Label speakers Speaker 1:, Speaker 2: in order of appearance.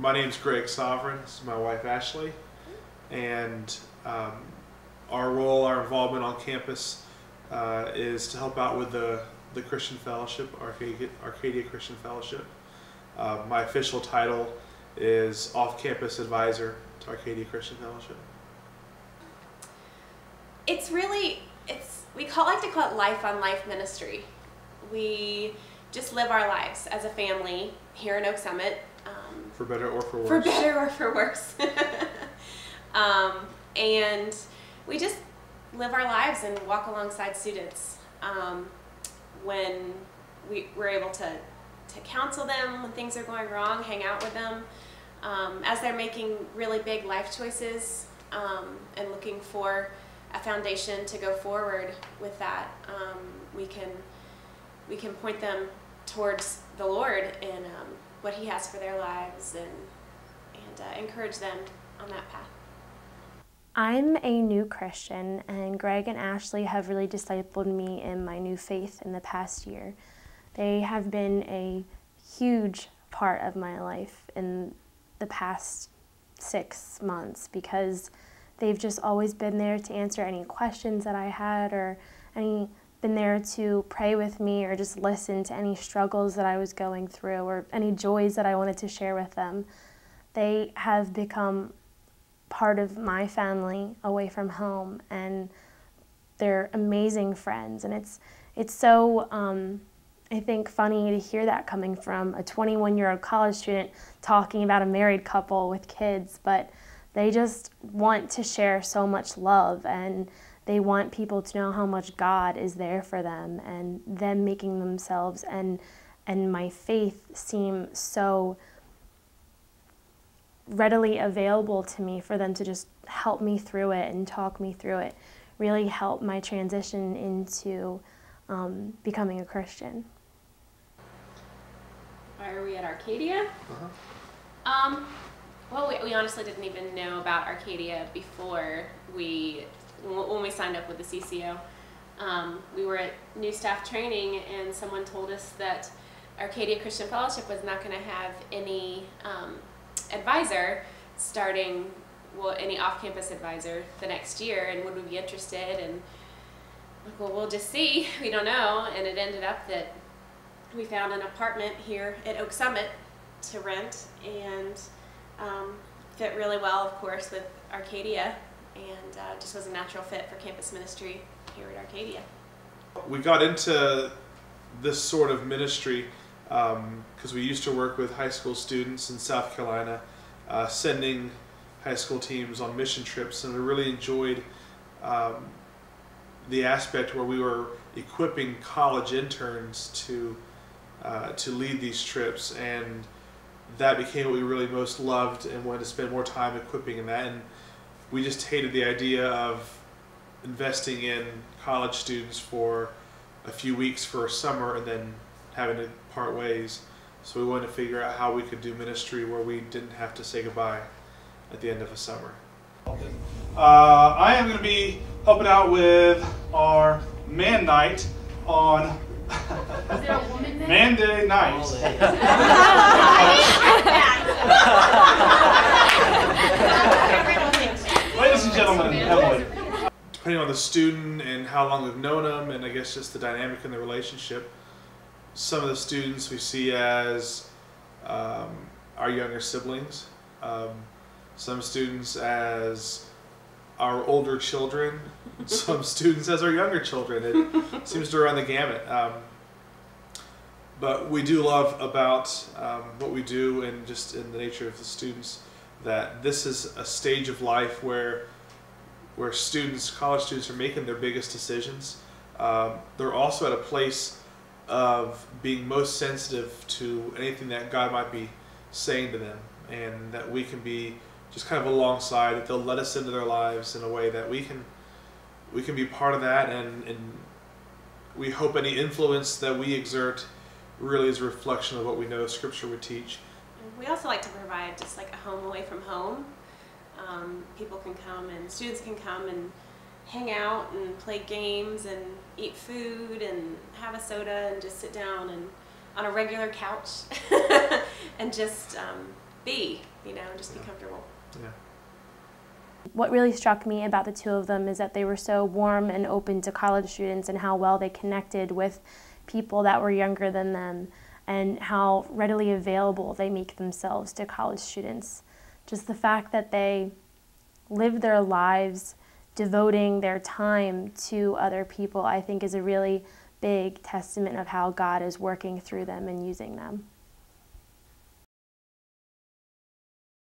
Speaker 1: My name's Greg Sovereign. This is my wife Ashley, and our role, our involvement on campus is to help out with the Christian Fellowship, Arcadia Christian Fellowship. My official title is Off-Campus Advisor to Arcadia Christian Fellowship.
Speaker 2: We like to call it life on life ministry. We just live our lives as a family here in Oak Summit.
Speaker 1: For better or for worse.
Speaker 2: For better or for worse. And we just live our lives and walk alongside students. When we're able to counsel them when things are going wrong, hang out with them, as they're making really big life choices and looking for a foundation to go forward with that. We can point them towards the Lord and what He has for their lives, and encourage them on that path.
Speaker 3: I'm a new Christian, and Greg and Ashley have really discipled me in my new faith in the past year. They have been a huge part of my life in the past 6 months because they've just always been there to answer any questions that I had, or been there to pray with me, or just listen to any struggles that I was going through, or any joys that I wanted to share with them. They have become part of my family away from home, and they're amazing friends. And it's so, I think, funny to hear that coming from a 21-year-old college student talking about a married couple with kids, but they just want to share so much love, and they want people to know how much God is there for them, and them making themselves and my faith seem so readily available to me for them to just help me through it and talk me through it, really help my transition into becoming a Christian.
Speaker 2: Why are we at Arcadia? Well, we honestly didn't even know about Arcadia before when we signed up with the CCO. We were at new staff training, and someone told us that Arcadia Christian Fellowship was not going to have any advisor starting, any off-campus advisor the next year, and would we be interested? And like, well, we'll just see. We don't know. And it ended up that we found an apartment here at Oak Summit to rent, and fit really well, of course, with Arcadia, and just was a natural fit for campus ministry here at Arcadia.
Speaker 1: We got into this sort of ministry because we used to work with high school students in South Carolina, sending high school teams on mission trips, and we really enjoyed the aspect where we were equipping college interns to lead these trips, and that became what we really most loved and wanted to spend more time equipping in that. And we just hated the idea of investing in college students for a few weeks for a summer and then having to part ways. So we wanted to figure out how we could do ministry where we didn't have to say goodbye at the end of a summer. I am going to be helping out with our man night on Monday night. Ladies and gentlemen, Emily. Depending on the student and how long we've known them, and I guess just the dynamic in the relationship, some of the students we see as our younger siblings, some students as our older children, some students as our younger children. It seems to run the gamut. But we do love about what we do, and just in the nature of the students, that this is a stage of life where students, college students, are making their biggest decisions. They're also at a place of being most sensitive to anything that God might be saying to them, and that we can be just kind of alongside, that they'll let us into their lives in a way that we can be part of that, and we hope any influence that we exert really is a reflection of what we know Scripture would teach.
Speaker 2: We also like to provide just like a home away from home. People can come, and students can come and hang out and play games and eat food and have a soda and just sit down and on a regular couch and just be, just be comfortable.
Speaker 1: Yeah.
Speaker 3: What really struck me about the two of them is that they were so warm and open to college students and how well they connected with people that were younger than them and how readily available they make themselves to college students. Just the fact that they live their lives devoting their time to other people, I think, is a really big testament of how God is working through them and using them.